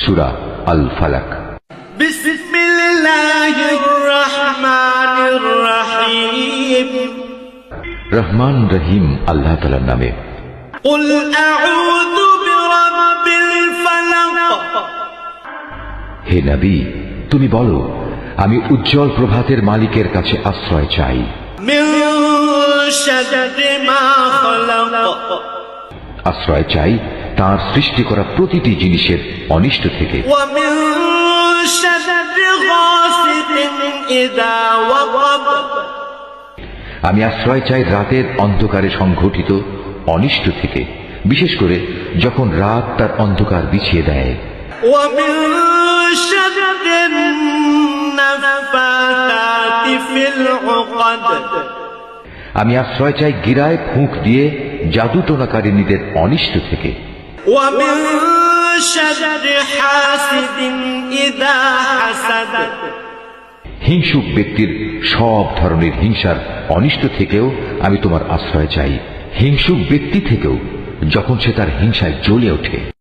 সূরা আল ফালাক। বিসমিল্লাহির রহমানির রহিম। রহমান রহিম আল্লাহ তাআলার নামে। কুল আউযু বিরাব্বিল ফালাক। হে নবী, তুমি বলো, আমি উজ্জ্বল প্রভাতের মালিকের কাছে আশ্রয় চাই। মিন শাররি মা খালাক। আশ্রয় চাই তার সৃষ্টি করা প্রতিটি জিনিসের অনিষ্ট থেকে। ওয়া মিন শাররি গাসিকিন ইযা ওয়াকাব। আমি আশ্রয় চাই রাতের অন্ধকারে সংঘটিত অনিষ্ট থেকে, বিশেষ করে যখন রাত তার অন্ধকার বিছিয়ে দেয়। ওয়া মিন শাররিন নাফাসাতি ফিল উকাদ। আমি আশ্রয় চাই গিরায় ফুঁক দিয়ে জাদুটোনাকারিনীদের অনিষ্ট থেকে। ওয়া মিন শাররি হাসিদিন ইযা হাসাদ। হিংসুক ব্যক্তির সব ধরনের হিংসার অনিষ্ট থেকেও আমি তোমার আশ্রয় চাই। হিংসুক ব্যক্তি থেকেও যখন সে তার হিংসায় জ্বলে ওঠে।